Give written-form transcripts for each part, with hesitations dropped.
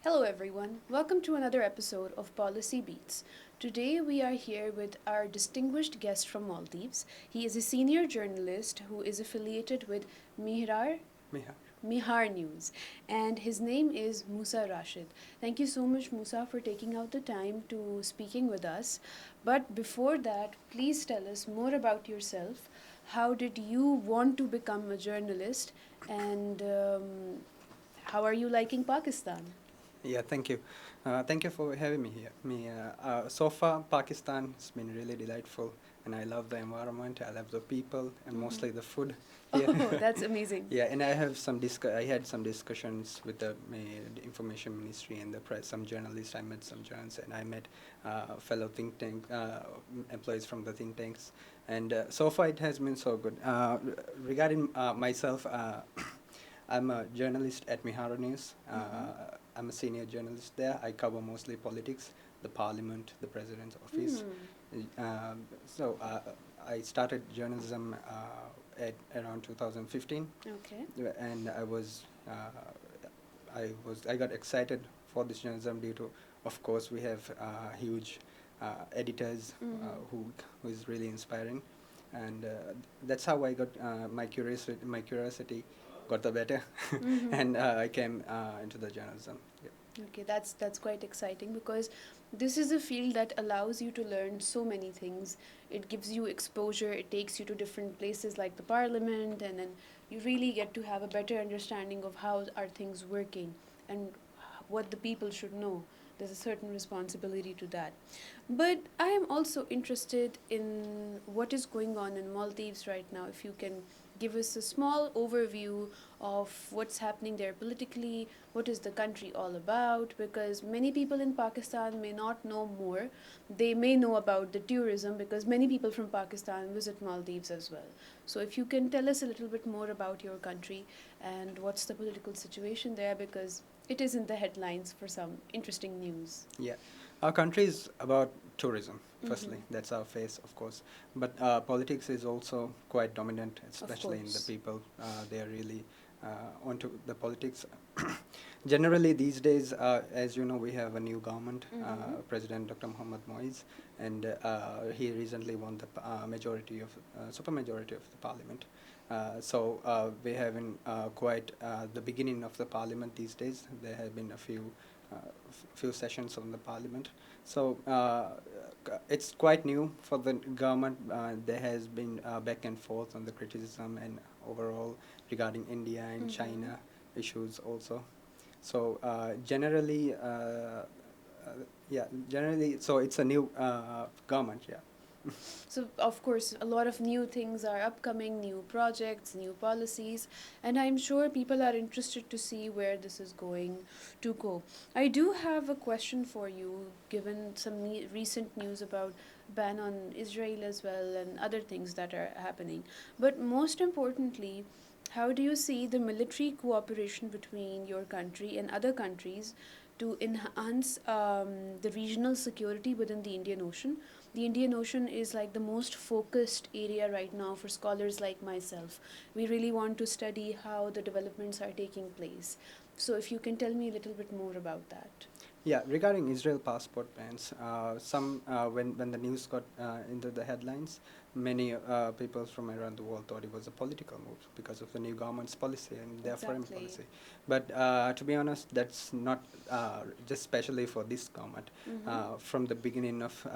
Hello, everyone. Welcome to another episode of Policy Beats. Today, we are here with our distinguished guest from Maldives. He is a senior journalist who is affiliated with Mihrar Mihar. Mihar News, and his name is Musa Rashid. Thank you so much, Musa, for taking out the time to speaking with us. But before that, please tell us more about yourself. How did you want to become a journalist, and how are you liking Pakistan? Yeah, thank you. Thank you for having me here. So far, Pakistan has been really delightful, and I love the environment. I love the people, and mostly the food here. Oh, that's amazing. Yeah, and I had some discussions with the information ministry and the press. Some journalists. I met some journalists, and I met fellow think tank employees from the think tanks. And so far, it has been so good. Regarding myself. I'm a journalist at Mihara News. I'm a senior journalist there. I cover mostly politics, the parliament, the president's office. So I started journalism at around 2015, Okay. and I got excited for this journalism due to, of course, we have huge editors who is really inspiring, and that's how I got my curiosity got the better, and I came into the journalism. Yep. Okay, that's quite exciting because this is a field that allows you to learn so many things. It gives you exposure, it takes you to different places like the parliament, and then you really get to have a better understanding of how are things working and what the people should know. There's a certain responsibility to that. But I am also interested in what is going on in Maldives right now. If you can give us a small overview of what's happening there politically, what is the country all about, because many people in Pakistan may not know more. They may know about the tourism because many people from Pakistan visit Maldives as well. So if you can tell us a little bit more about your country and what's the political situation there, because it is in the headlines for some interesting news. Yeah, our country is about tourism. Firstly, that's our face, of course. But politics is also quite dominant, especially in the Course. people. They are really onto the politics. Generally, these days, as you know, we have a new government, President Dr. Muhammad Moise, and he recently won the supermajority of the parliament. So we have in quite the beginning of the parliament these days. There have been a few sessions on the parliament. So it's quite new for the government. There has been back and forth on the criticism and overall regarding India and China issues also. So generally, so it's a new government, yeah. So, of course, a lot of new things are upcoming, new projects, new policies, and I'm sure people are interested to see where this is going to go. I do have a question for you, given some recent news about ban on Israel as well and other things that are happening. But most importantly, how do you see the military cooperation between your country and other countries to enhance the regional security within the Indian Ocean? The Indian Ocean is like the most focused area right now for scholars like myself. We really want to study how the developments are taking place. So, if you can tell me a little bit more about that. Yeah, regarding Israel passport bans, when the news got into the headlines, many people from around the world thought it was a political move because of the new government's policy and their foreign Exactly. policy. But to be honest, that's not just specially for this government. From the beginning of,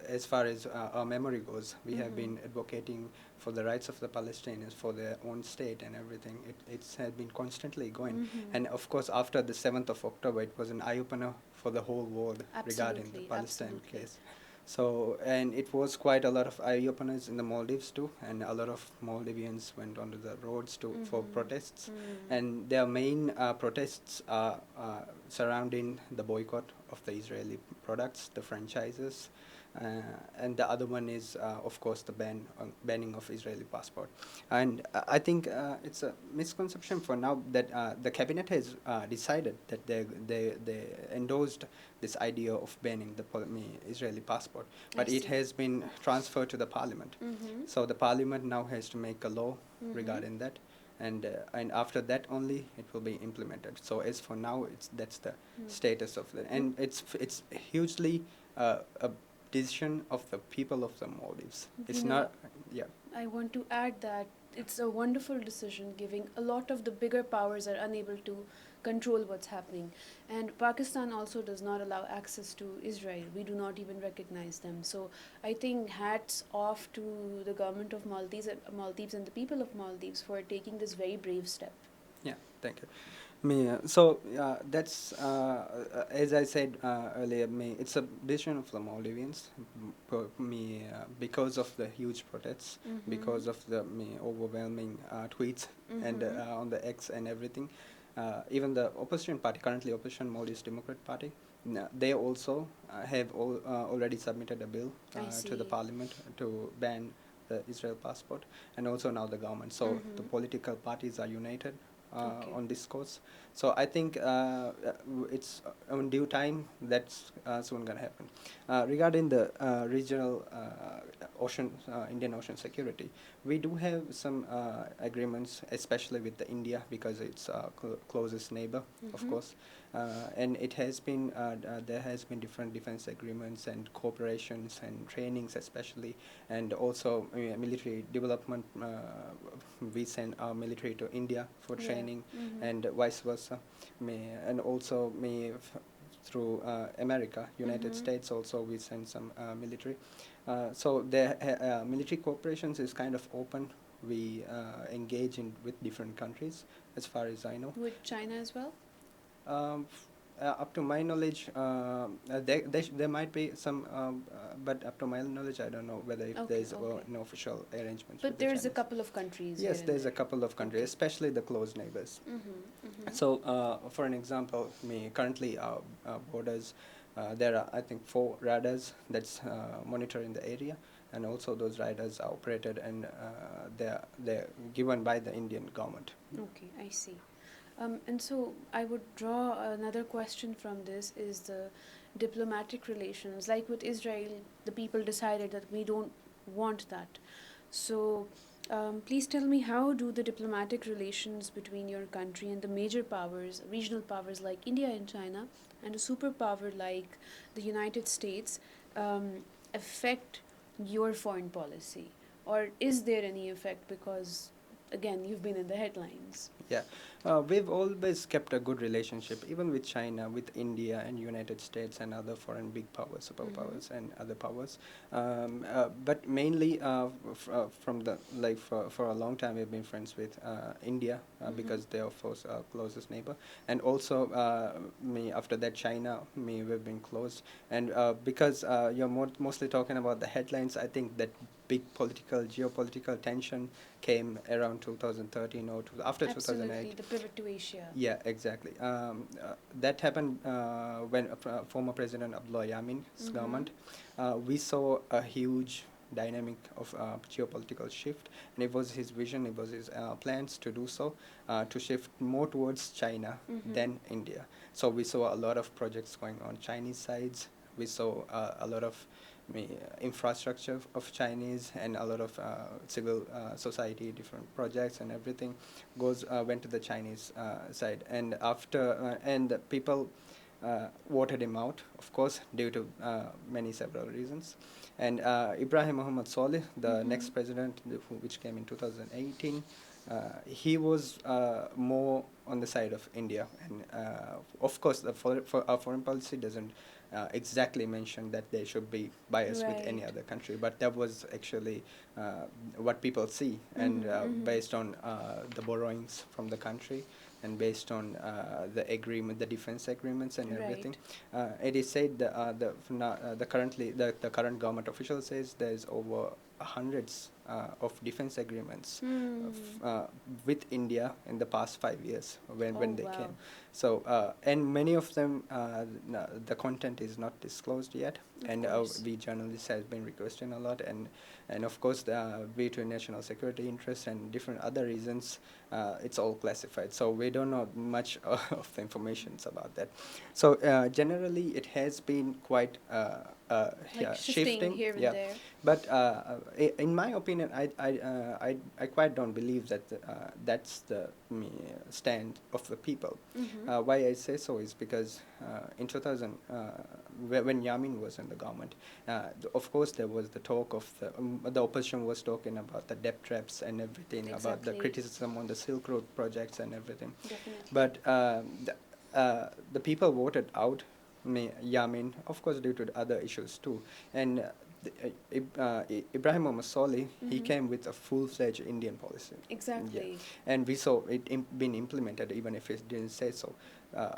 as far as our memory goes, we have been advocating for the rights of the Palestinians, for their own state and everything. It's had been constantly going. And of course, after the 7th of October, it was an eye-opener for the whole world regarding the Absolutely, Palestine absolutely. case. So, and it was quite a lot of eye-openers in the Maldives too, and a lot of Maldivians went onto the roads for protests. And their main protests are surrounding the boycott of the Israeli products, the franchises, and the other one is, of course, the banning of Israeli passport. And I think it's a misconception for now that the cabinet has decided that they endorsed this idea of banning the Israeli passport, but it has been transferred to the parliament. So the parliament now has to make a law regarding that. and after that only it will be implemented. So as for now, that's the Hmm. status of the, Look, and it's hugely a decision of the people of the Maldives. you It's know, not, yeah. I want to add that it's a wonderful decision, giving a lot of the bigger powers are unable to control what's happening. And Pakistan also does not allow access to Israel. We do not even recognize them. So I think hats off to the government of Maldives and the people of Maldives for taking this very brave step. Yeah, thank you. So that's as I said earlier. It's a decision of the Maldivians. Because of the huge protests, because of the overwhelming tweets and on the X and everything. Even the opposition party, currently opposition Maldives Democrat Party, they also already submitted a bill I to the see. parliament to ban the Israel passport, and also now the government. So the political parties are united Okay. on this cause. So I think it's on due time that's soon gonna happen. Regarding the regional Indian Ocean security, we do have some agreements, especially with the India because it's closest neighbor, of course, and it has been there has been different defense agreements and cooperations and trainings, especially, and also military development. We send our military to India for Yeah. training, and vice versa. And also through America, United States, also we send some military. So the military cooperations is kind of open. We engage in with different countries, as far as I know. With China as well? Up to my knowledge, there might be some, but up to my knowledge, I don't know whether if Okay, there's okay. an official arrangement But with the there's a Chinese. couple of countries here Yes, and there's a there. couple of countries, Okay. especially the close neighbors. So, for an example, currently our borders, there are I think 4 radars that's monitoring the area, and also those radars are operated and they're given by the Indian government. Okay, I see. And so I would draw another question from this is the diplomatic relations. Like with Israel, the people decided that we don't want that. So please tell me, how do the diplomatic relations between your country and the major powers, regional powers like India and China, and a superpower like the United States affect your foreign policy? Or is there any effect because, again, you've been in the headlines? Yeah, we've always kept a good relationship, even with China, with India, and United States, and other foreign big powers, superpowers, and other powers. But mainly, from the like for a long time, we've been friends with India because they're of course our closest neighbor, and also after that China, we've been close, and because you're mostly talking about the headlines, I think that big geopolitical tension came around 2013 or after Absolutely, 2008. the pivot to Asia. Yeah, exactly. That happened when former President Abdullah Yamin's government. We saw a huge dynamic of geopolitical shift, and it was his vision, it was his plans to do so, to shift more towards China than India. So we saw a lot of projects going on Chinese sides. We saw a lot of infrastructure of Chinese, and a lot of civil society, different projects and everything went to the Chinese side. And the people voted him out, of course, due to several reasons. And Ibrahim Muhammad Saleh, the next president, which came in 2018, he was more on the side of India. And of course, our foreign policy doesn't exactly mention that they should be biased with any Right. other country, but that was actually what people see, and based on the borrowings from the country, and based on the defense agreements and everything. It is said that the current government official says there's over hundreds of defense agreements with India in the past 5 years when they came. So and many of them, the content is not disclosed yet, and we journalists have been requesting a lot, and of course, due to national security interests and different other reasons, it's all classified. So we don't know much of the information about that. So generally, it has been quite Like shifting here and yeah. there. But in my opinion, opinion, I quite don't believe that that's the stand of the people. Mm-hmm. Why I say so is because in 2000, when Yamin was in the government, of course there was the talk of the opposition was talking about the debt traps and everything, about the Exactly. criticism on the Silk Road projects and everything. Definitely. But the people voted out Yamin, of course, due to the other issues too. And Ibrahim Mohammed Solih, he Mm-hmm. came with a full-fledged Indian policy. Yeah, Exactly. and we saw it being implemented, even if it didn't say so. Uh,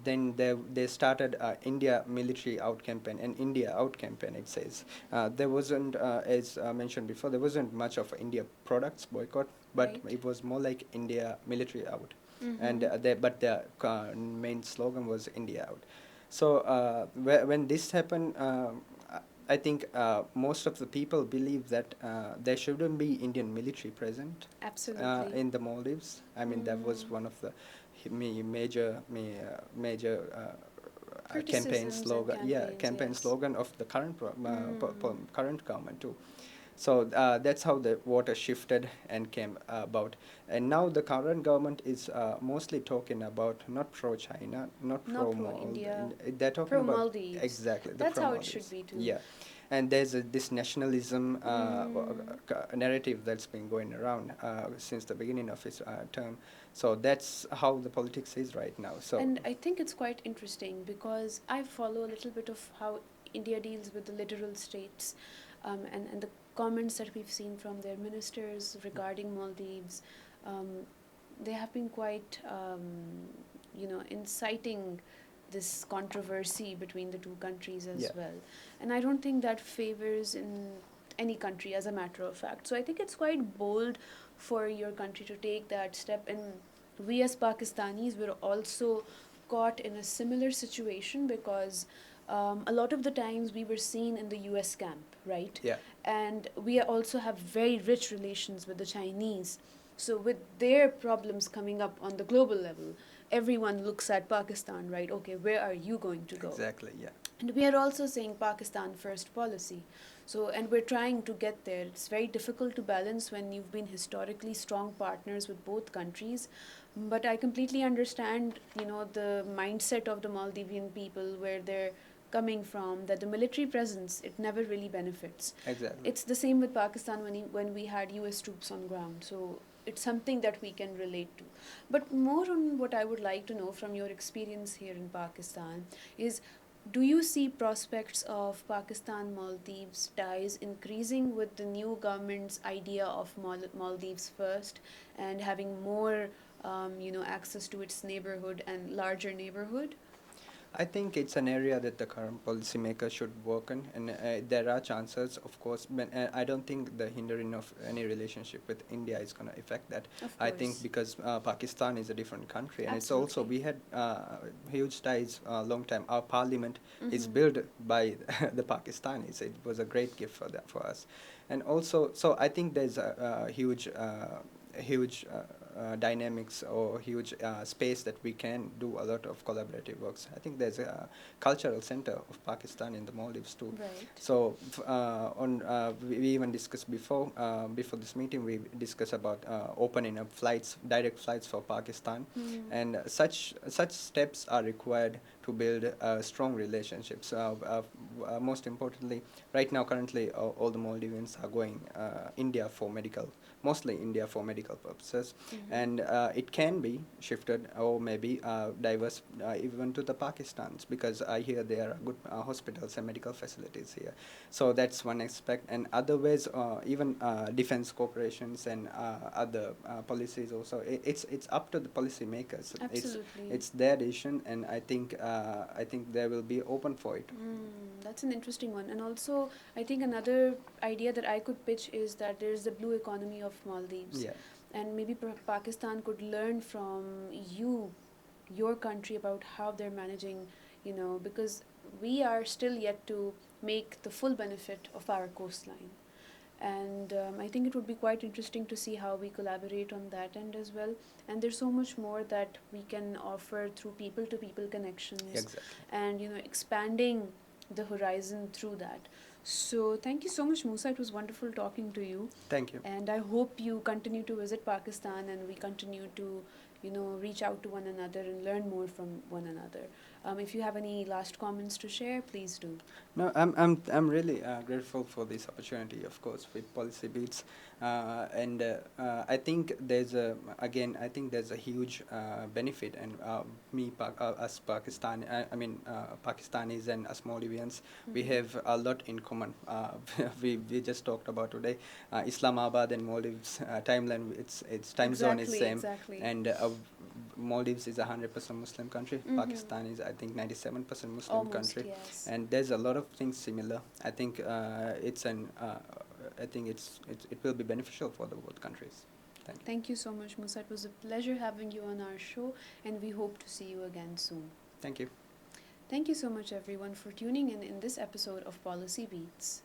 then they started India military out campaign and India out campaign. It says there wasn't, as mentioned before, there wasn't much of India products boycott, but Right. it was more like India military out, and Mm-hmm. but the main slogan was India out. So when this happened, I think most of the people believe that there shouldn't be Indian military present Absolutely. in the Maldives. I mean, that was Mm. one of the major campaign Criticisms and slogan. Yeah, campaigns, campaign yes. slogan of the Mm. current government too. So that's how the water shifted and came about. And now the current government is mostly talking about not pro-China, not Not pro pro-Maldives. India, They're talking pro about Maldives. exactly the That's how it should pro-Maldives. be too. Yeah. And there's this nationalism Mm. narrative that's been going around since the beginning of his term. So that's how the politics is right now. So And I think it's quite interesting because I follow a little bit of how India deals with the littoral states, and the comments that we've seen from their ministers regarding Maldives. Um, they have been quite, inciting this controversy between the two countries yeah, as well. And I don't think that favors in any country, as a matter of fact. So I think it's quite bold for your country to take that step. And we as Pakistanis were also caught in a similar situation because a lot of the times we were seen in the US camp, right? yeah, And we also have very rich relations with the Chinese. So, with their problems coming up on the global level, everyone looks at Pakistan, right? Okay, where are you going to go? exactly, yeah. And we are also saying Pakistan first policy. So, and we're trying to get there. It's very difficult to balance when you've been historically strong partners with both countries. But I completely understand, the mindset of the Maldivian people, where they're coming from, that the military presence, it never really benefits. Exactly. It's the same with Pakistan when we had US troops on ground. So it's something that we can relate to. But more on what I would like to know from your experience here in Pakistan is, do you see prospects of Pakistan Maldives ties increasing with the new government's idea of Maldives first and having more access to its neighborhood and larger neighborhood? I think it's an area that the current policymakers should work on, and there are chances, of course, but I don't think the hindering of any relationship with India is going to affect that. Of I think course. because Pakistan is a different country, and it's also, Absolutely. we had huge ties long time. Our parliament is Mm-hmm. built by the Pakistanis. It was a great gift for that for us, and also, so I think there's a huge dynamics or huge space that we can do a lot of collaborative works. I think there's a cultural center of Pakistan in the Maldives too. Right. So we even discussed before this meeting, we discussed about opening up direct flights for Pakistan, Hmm. and such steps are required to build strong relationships. Most importantly, right now, currently, all the Maldivians are going mostly India for medical purposes, Mm-hmm. and it can be shifted or maybe diverse even to the Pakistans, because I hear there are good hospitals and medical facilities here. So that's one aspect, and other ways, even defense corporations and other policies also. It's up to the policymakers. Absolutely. It's their decision, and I think they will be open for it. That's an interesting one. And also, I think another idea that I could pitch is that there's the blue economy of Maldives. Yeah. And maybe Pakistan could learn from your country, about how they're managing, because we are still yet to make the full benefit of our coastline. And I think it would be quite interesting to see how we collaborate on that end as well. And there's so much more that we can offer through people to people connections, Exactly. and expanding the horizon through that. So thank you so much, Musa. It was wonderful talking to you. Thank you. And I hope you continue to visit Pakistan and we continue to, reach out to one another and learn more from one another. If you have any last comments to share, please do. No, I'm really grateful for this opportunity, of course, with Policy Beats, and I think I think there's a huge benefit, and us Pakistani, Pakistanis and us Maldivians, we Mhm. have a lot in common. We just talked about today, Islamabad and Maldives timeline. Its time zone is Exactly, same, exactly. and Maldives is 100% Muslim country. Mhm. Pakistan is, I think, 97% Muslim Almost, country, yes. and there's a lot of things similar. I think I think it will be beneficial for the both countries. Thank you. Thank you so much, Musa. It was a pleasure having you on our show, and we hope to see you again soon. Thank you. Thank you so much, everyone, for tuning in this episode of Policy Beats.